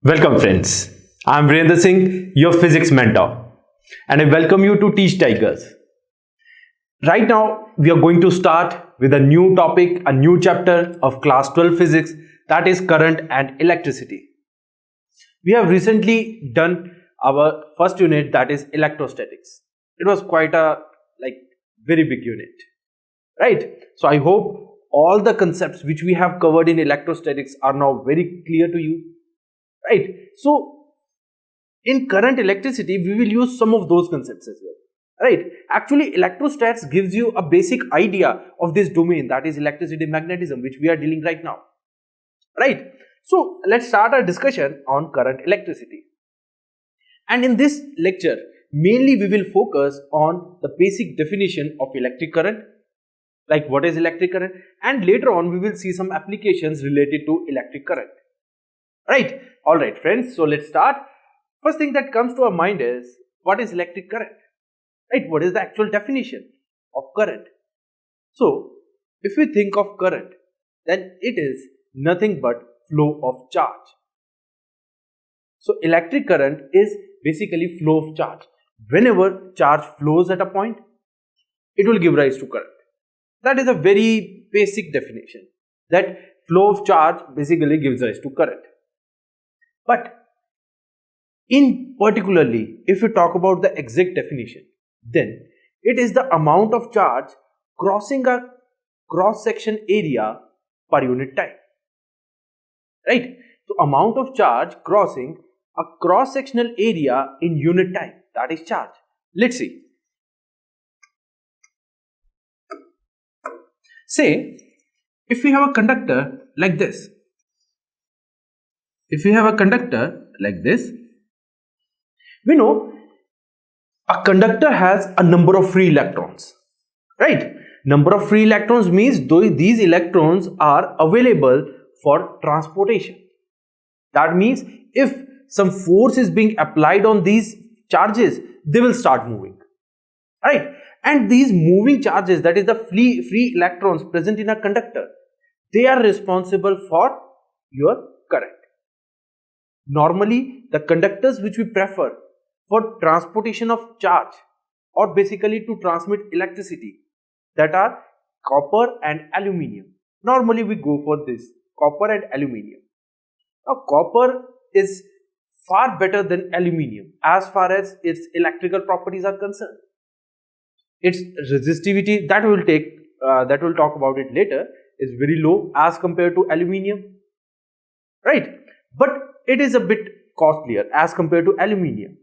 Welcome friends, I am Virendra Singh, your physics mentor, and I welcome you to Teach Tigers. Right now, we are going to start with a new topic, a new chapter of class 12 physics, that is current and electricity. We have recently done our first unit, that is electrostatics. It was quite a very big unit, right? So I hope all the concepts which we have covered in electrostatics are now very clear to you, right? So in current electricity we will use some of those concepts as well, right? Actually, electrostats gives you a basic idea of this domain, that is electricity magnetism, which we are dealing right now, right? So let's start our discussion on current electricity, and in this lecture mainly we will focus on the basic definition of electric current, like what is electric current, and later on we will see some applications related to electric current, right? All right friends, so let's start. First thing that comes to our mind is, what is electric current, right? What is the actual definition of current? So if we think of current, then it is nothing but flow of charge. So electric current is basically flow of charge. Whenever charge flows at a point, it will give rise to current. That is a very basic definition, that flow of charge basically gives rise to current. But in particularly, if you talk about the exact definition, then it is the amount of charge crossing a cross-section area per unit time, right? So amount of charge crossing a cross-sectional area in unit time, that is charge. Let's see. Say, if we have a conductor like this, we know a conductor has a number of free electrons, right? Number of free electrons means these electrons are available for transportation. That means if some force is being applied on these charges, they will start moving, right? And these moving charges, that is the free electrons present in a conductor, they are responsible for your current. Normally, the conductors which we prefer for transportation of charge, or basically to transmit electricity, that are copper and aluminium. Normally we go for this, copper and aluminium. Now copper is far better than aluminium as far as its electrical properties are concerned. Its resistivity, that we'll talk about it later, is very low as compared to aluminium, right? But it is a bit costlier as compared to aluminium,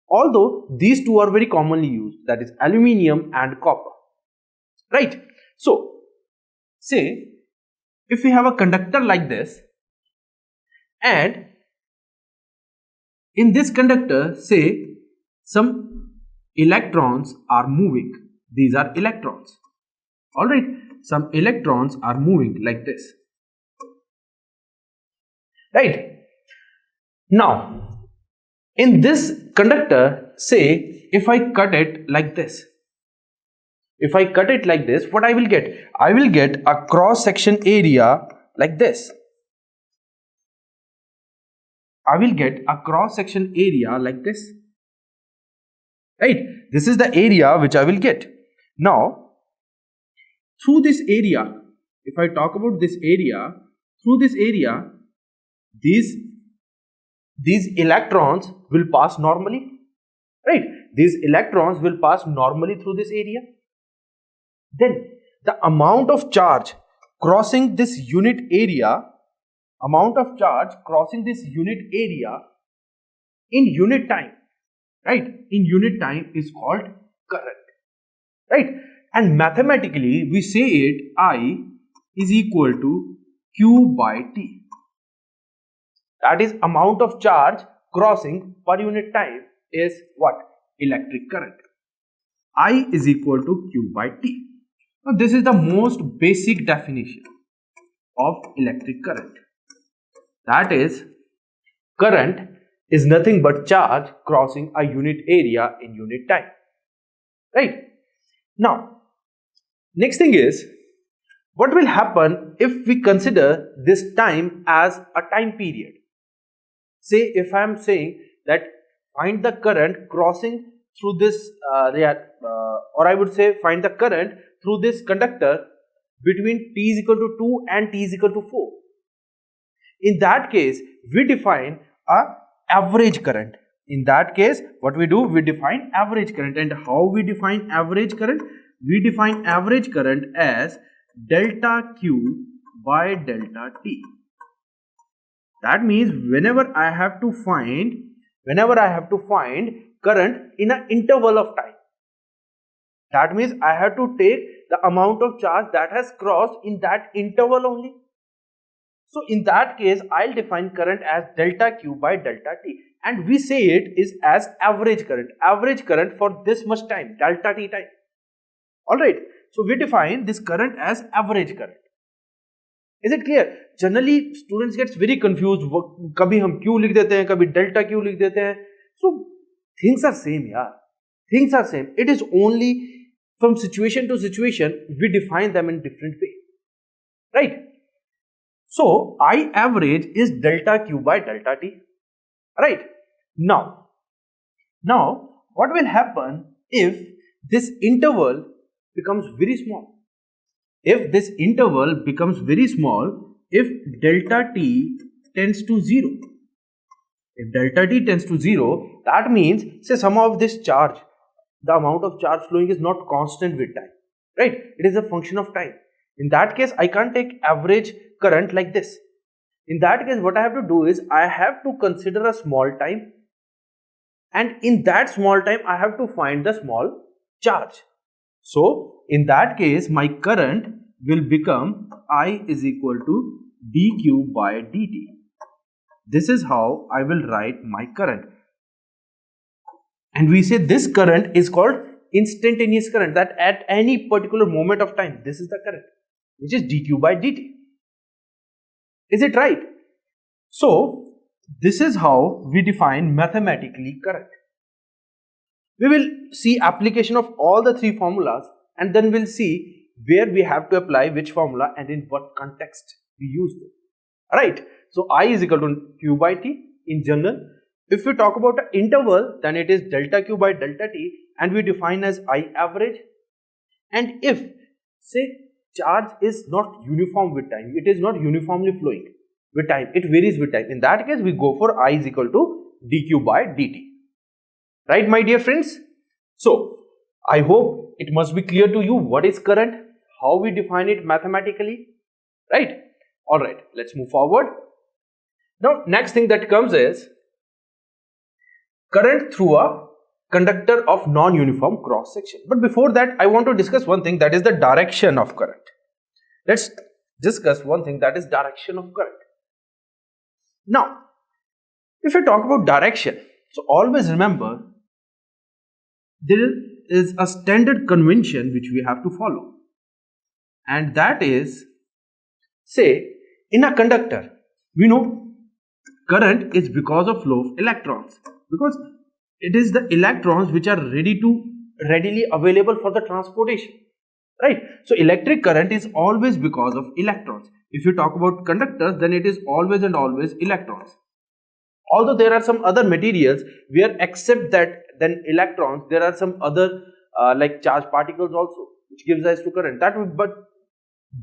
although these two are very commonly used, that is aluminium and copper, right? So say if we have a conductor like this, and in this conductor, say some electrons are moving. These are electrons, all right? Some electrons are moving like this, right? Now in this conductor, say if I cut it like this, what I will get? I will get a cross section area like this. Right? This is the area which I will get. Now through this area, if I talk about this area, through this area, these electrons will pass normally, right? These electrons will pass normally through this area. Then the amount of charge crossing this unit area, in unit time, right? In unit time is called current, right? And mathematically we say it, I is equal to Q by T. That is amount of charge crossing per unit time is what? Electric current. I is equal to Q by T. Now this is the most basic definition of electric current. That is, current is nothing but charge crossing a unit area in unit time, right? Now next thing is, what will happen if we consider this time as a time period? Say if I am saying that find the current crossing through this or I would say find the current through this conductor between t is equal to 2 and t is equal to 4. In that case, we define a average current. In that case, what we do, we define average current. And how we define average current? We define average current as delta q by delta t. That means whenever I have to find current in an interval of time, that means I have to take the amount of charge that has crossed in that interval only. So in that case, I'll define current as delta q by delta t, and we say it is as average current for this much time, delta t time. Alright, so we define this current as average current. Is it clear? Generally, students gets very confused. कभी हम Q लिख देते हैं, कभी delta Q लिख देते हैं. So things are same, यार. Things are same. It is only from situation to situation we define them in different way, right? So I average is delta Q by delta T, right? Now what will happen if this interval becomes very small? If this interval becomes very small, if delta t tends to 0, that means, say, some of this charge, the amount of charge flowing is not constant with time, right? It is a function of time. In that case, I can't take average current like this. In that case, what I have to do is, I have to consider a small time, and in that small time, I have to find the small charge. So, in that case, my current will become I is equal to dq by dt. This is how I will write my current. And we say this current is called instantaneous current, that at any particular moment of time, this is the current, which is dq by dt. Is it right? So, this is how we define mathematically current. We will see application of all the three formulas, and then we'll see where we have to apply which formula and in what context we use them. Alright, so I is equal to q by t in general. If we talk about the interval, then it is delta q by delta t, and we define as I average. And if, say, charge is not uniform with time, it is not uniformly flowing with time, it varies with time, in that case we go for I is equal to dq by dt. Right, my dear friends? So, I hope it must be clear to you what is current, how we define it mathematically, right? Alright, let's move forward. Now, next thing that comes is current through a conductor of non-uniform cross section. But before that, I want to discuss one thing, that is the direction of current. Let's discuss one thing, that is direction of current. Now, if I talk about direction, so always remember, there is a standard convention which we have to follow, and that is, say, in a conductor, we know current is because of flow of electrons, because it is the electrons which are readily available for the transportation, right? So electric current is always because of electrons. If you talk about conductors, then it is always and always electrons. Although there are some other materials where, except that then electrons, there are some other like charged particles also, which gives rise to current. But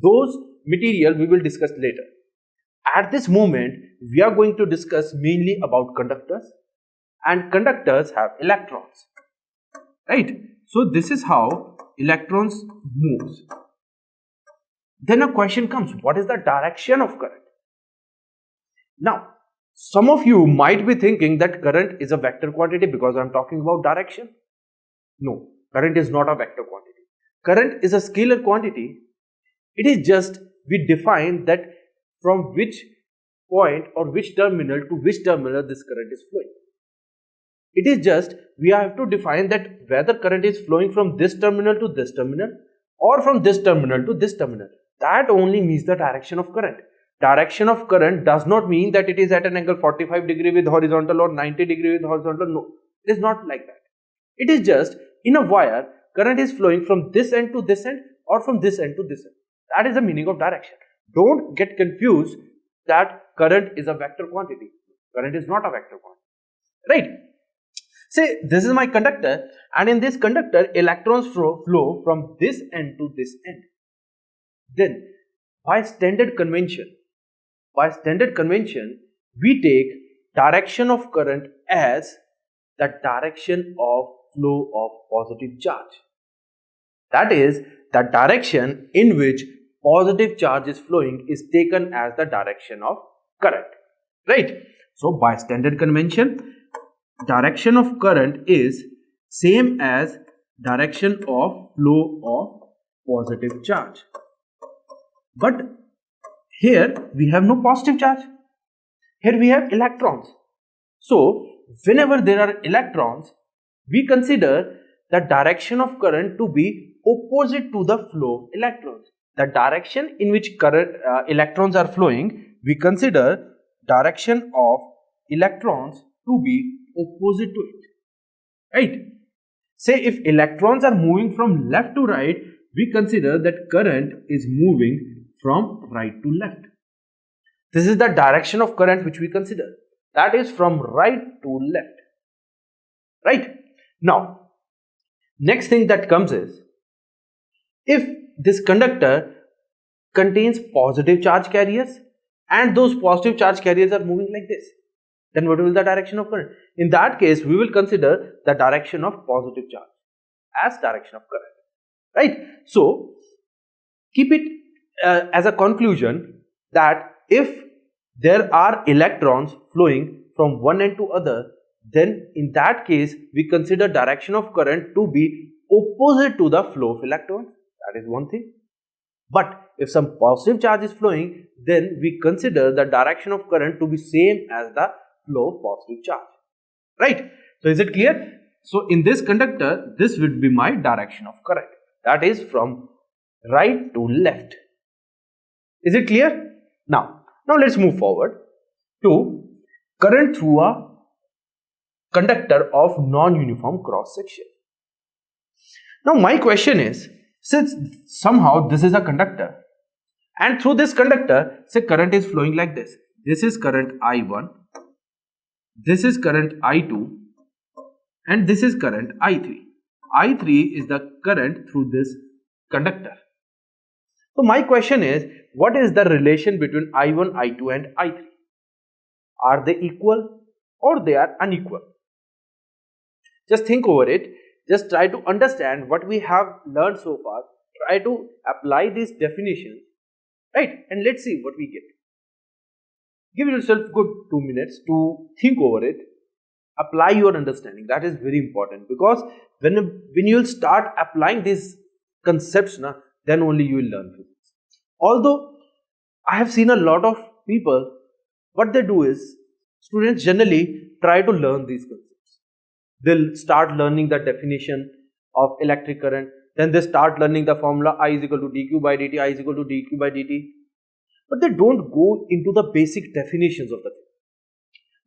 those material we will discuss later. At this moment, we are going to discuss mainly about conductors, and conductors have electrons, right? So this is how electrons moves. Then a question comes, what is the direction of current? Now, some of you might be thinking that current is a vector quantity because I am talking about direction. No, current is not a vector quantity. Current is a scalar quantity. It is just we define that from which point or which terminal to which terminal this current is flowing. It is just we have to define that whether current is flowing from this terminal to this terminal or from this terminal to this terminal. That only means the direction of current. Direction of current does not mean that it is at an angle 45 degree with horizontal or 90 degree with horizontal. No, it is not like that. It is just in a wire, current is flowing from this end to this end or from this end to this end. That is the meaning of direction. Don't get confused that current is a vector quantity. Current is not a vector quantity, right? Say this is my conductor, and in this conductor electrons flow from this end to this end. Then by standard convention, we take direction of current as the direction of flow of positive charge. That is, the direction in which positive charge is flowing is taken as the direction of current, right? So by standard convention, direction of current is same as direction of flow of positive charge. But here we have no positive charge. Here we have electrons. So whenever there are electrons, we consider the direction of current to be opposite to the flow of electrons. The direction in which current electrons are flowing, we consider direction of electrons to be opposite to it, right? Say if electrons are moving from left to right, we consider that current is moving from right to left. This is the direction of current which we consider, that is from right to left, right? Now next thing that comes is, if this conductor contains positive charge carriers and those positive charge carriers are moving like this, then what will be the direction of current? In that case, we will consider the direction of positive charge as direction of current, right? So keep it as a conclusion that if there are electrons flowing from one end to other, then in that case we consider direction of current to be opposite to the flow of electrons. That is one thing. But if some positive charge is flowing, then we consider the direction of current to be same as the flow of positive charge, right? So is it clear? So in this conductor, this would be my direction of current, that is from right to left. Is it clear? Now let's move forward to current through a conductor of non-uniform cross section. Now my question is, since somehow this is a conductor and through this conductor, say current is flowing like this. This is current I1, this is current I2, and this is current I3. I3 is the current through this conductor. So my question is, what is the relation between I1, I2 and I3? Are they equal or they are unequal? Just think over it. Just try to understand what we have learned so far. Try to apply these definitions, right? And let's see what we get. Give yourself good 2 minutes to think over it. Apply your understanding. That is very important, because when you will start applying these concepts, then only you will learn physics. Although I have seen a lot of people, what they do is, students generally try to learn these concepts. They'll start learning the definition of electric current, then they start learning the formula I is equal to dq by dt, I is equal to dq by dt. But they don't go into the basic definitions of the thing.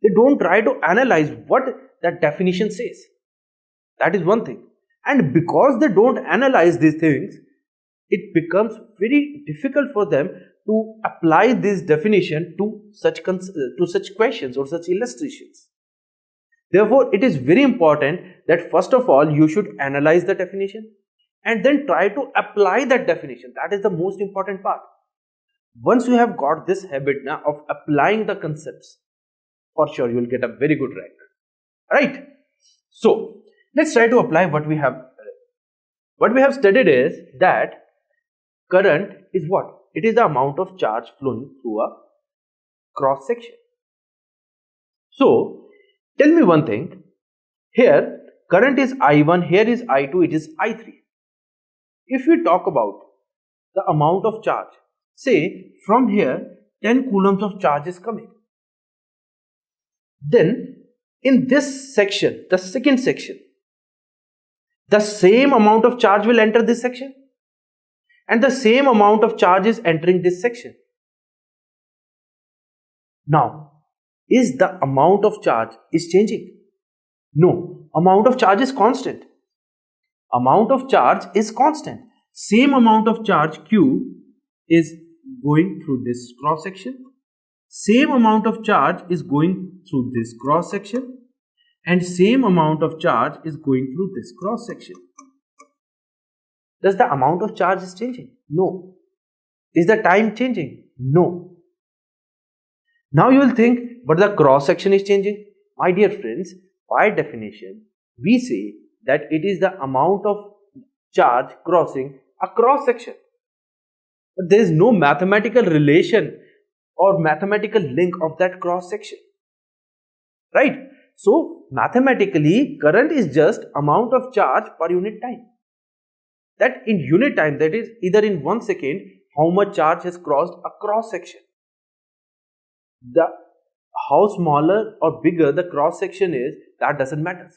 They don't try to analyze what that definition says. That is one thing. And because they don't analyze these things, it becomes very difficult for them to apply this definition to such questions or such illustrations. Therefore, it is very important that first of all you should analyze the definition and then try to apply that definition. That is the most important part. Once you have got this habit now of applying the concepts, for sure you will get a very good rank. Right? So let's try to apply what we have. What we have studied is that current is what? It is the amount of charge flowing through a cross section. So tell me one thing. Here current is I1, here is I2, it is I3. If we talk about the amount of charge, say from here 10 coulombs of charge is coming. Then in this section, the second section, the same amount of charge will enter this section and the same amount of charge is entering this section. Now, is the amount of charge is changing? No, amount of charge is constant. Amount of charge is constant. Same amount of charge Q is going through this cross section same amount of charge is going through this cross section and same amount of charge is going through this cross section. Does the amount of charge is changing? No. Is the time changing? No. Now you will think, but the cross section is changing. My dear friends, by definition, we say that it is the amount of charge crossing a cross section. But there is no mathematical relation or mathematical link of that cross section. Right? So, mathematically, current is just amount of charge per unit time. That in unit time, that is either in 1 second, how much charge has crossed a cross section. How smaller or bigger the cross section is, that doesn't matter.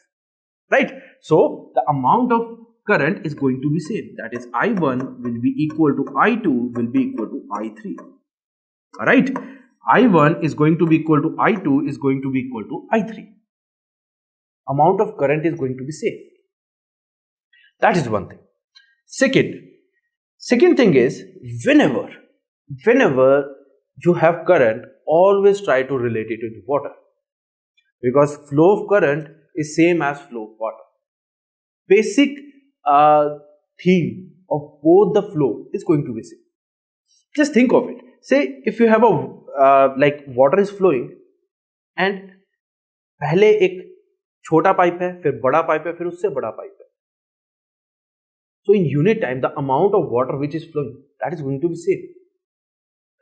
Right? So, the amount of current is going to be same. That is I1 will be equal to I2 will be equal to I3. Alright? I1 is going to be equal to I2 is going to be equal to I3. Amount of current is going to be same. That is one thing. Second thing is, whenever you have current, always try to relate it with water. Because flow of current is same as flow of water. Basic theme of both the flow is going to be same. Just think of it. Say if you have a like water is flowing and पहले एक छोटा pipe है, फिर बड़ा pipe है, फिर उससे बड़ा पाइप है. So in unit time, the amount of water which is flowing, that is going to be same.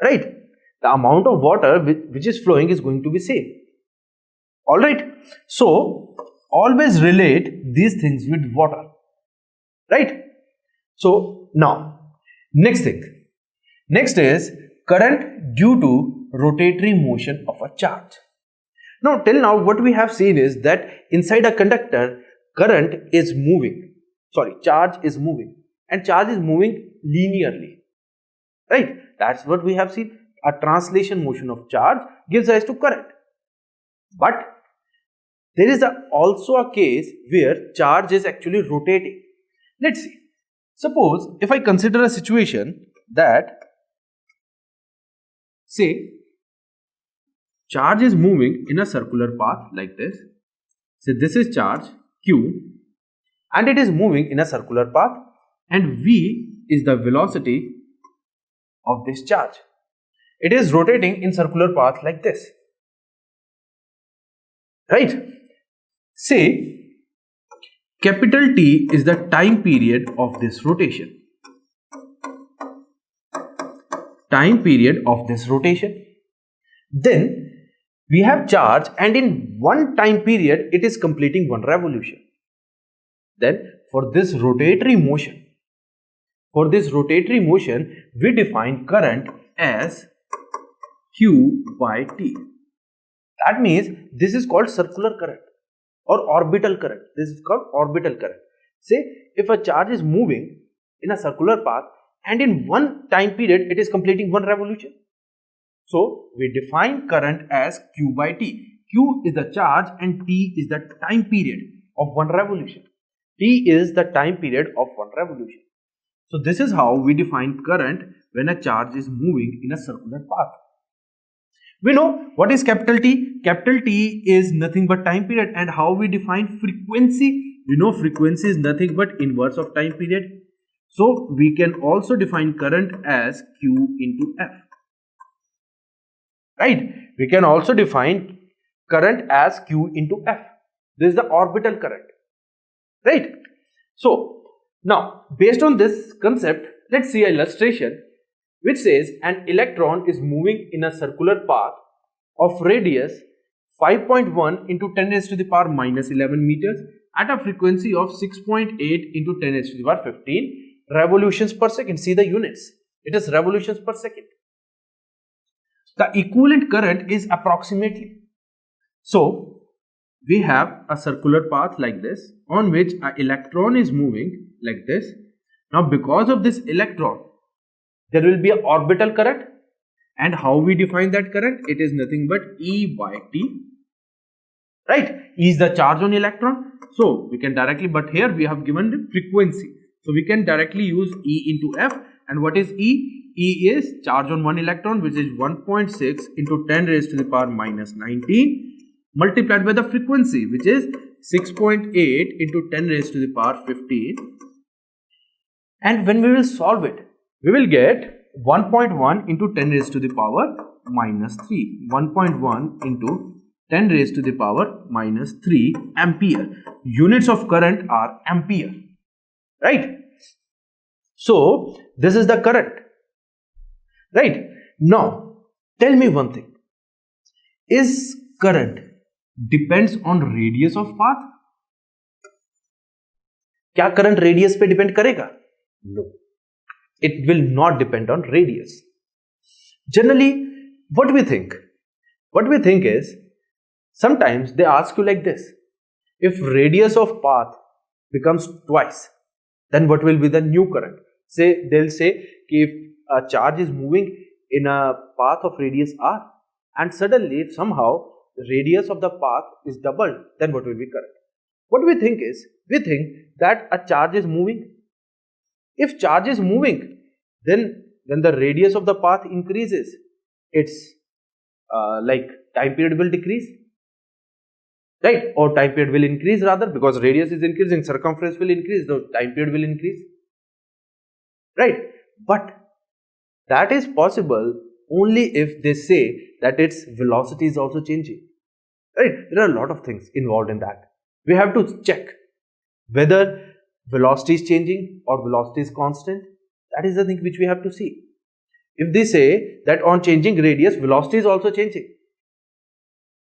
Right? The amount of water which is flowing is going to be same. Alright? So, always relate these things with water. Right? So, now, next thing. Next is current due to rotatory motion of a charge. Now, till now, what we have seen is that inside a conductor, current is moving. Sorry, charge is moving. And charge is moving linearly. Right? That's what we have seen. A translation motion of charge gives rise to current. But there is also a case where charge is actually rotating. Let's see. Suppose if I consider a situation that, say, charge is moving in a circular path like this. So this is charge Q and it is moving in a circular path and V is the velocity of this charge. It is rotating in circular path like this. Right? Say, capital T is the time period of this rotation. Time period of this rotation. Then we have charge and in one time period it is completing one revolution. Then for this rotatory motion, we define current as Q by T. That means this is called circular current or orbital current. This is called orbital current. Say if a charge is moving in a circular path and in one time period it is completing one revolution. So we define current as Q by T. Q is the charge and T is the time period of one revolution. T is the time period of one revolution. So this is how we define current when a charge is moving in a circular path. We know what is capital T. Capital T is nothing but time period. And how we define frequency? We know frequency is nothing but inverse of time period. So we can also define current as Q into F. Right? We can also define current as Q into F. This is the orbital current. Right? So now based on this concept, let's see an illustration which says an electron is moving in a circular path of radius 5.1 into 10 raised to the power minus 11 meters at a frequency of 6.8 into 10 raised to the power 15 revolutions per second. See the units. It is revolutions per second. The equivalent current is approximately. So we have a circular path like this on which an electron is moving like this. Now because of this electron, there will be an orbital current, and how we define that current? It is nothing but E by T. Right? E is the charge on electron. So we can directly, but here we have given the frequency. So we can directly use E into F. And what is E? E is charge on one electron, which is 1.6 into 10 raised to the power minus 19 multiplied by the frequency, which is 6.8 into 10 raised to the power 15. And when we will solve it, we will get 1.1 into 10 raised to the power minus 3. 1.1 into 10 raised to the power minus 3 ampere. Units of current are ampere. Right? So, this is the current. Right? Now, tell me one thing. Is current depends on radius of path? क्या current radius पे depend करेगा? No. It will not depend on radius. Generally, what do we think? What we think is, sometimes they ask you like this. If radius of path becomes twice, then what will be the new current? Say, they'll say if a charge is moving in a path of radius r and suddenly somehow the radius of the path is doubled, then what will be current? What we think is, we think that a charge is moving. If charge is moving, then when the radius of the path increases, its like time period will decrease, right? Or time period will increase rather, because radius is increasing, circumference will increase, the time period will increase, right? But that is possible only if they say that its velocity is also changing, right? There are a lot of things involved in that. We have to check whether velocity is changing or velocity is constant. That is the thing which we have to see. If they say that on changing radius, velocity is also changing,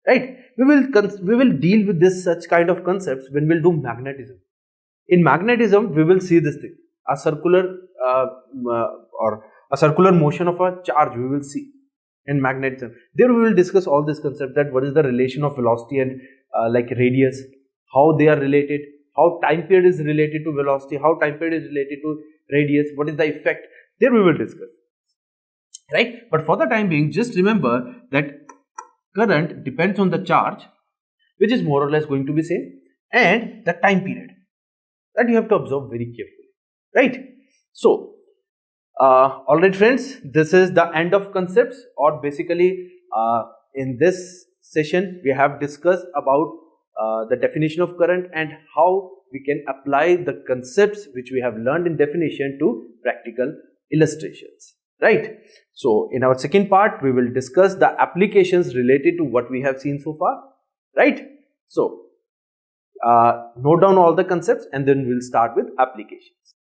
right? We will deal with this such kind of concepts when we'll do magnetism. In magnetism, we will see this thing, a circular or a circular motion of a charge. We will see in magnetism. There we will discuss all this concept, that what is the relation of velocity and like radius, how they are related, how time period is related to velocity, how time period is related to radius, what is the effect. There we will discuss, right? But for the time being, just remember that current depends on the charge, which is more or less going to be same, and the time period. That you have to observe very carefully, right? So, alright friends, this is the end of concepts, or basically in this session we have discussed about the definition of current and how we can apply the concepts which we have learned in definition to practical illustrations, right? So, in our second part, we will discuss the applications related to what we have seen so far, right? So, note down all the concepts and then we'll start with applications.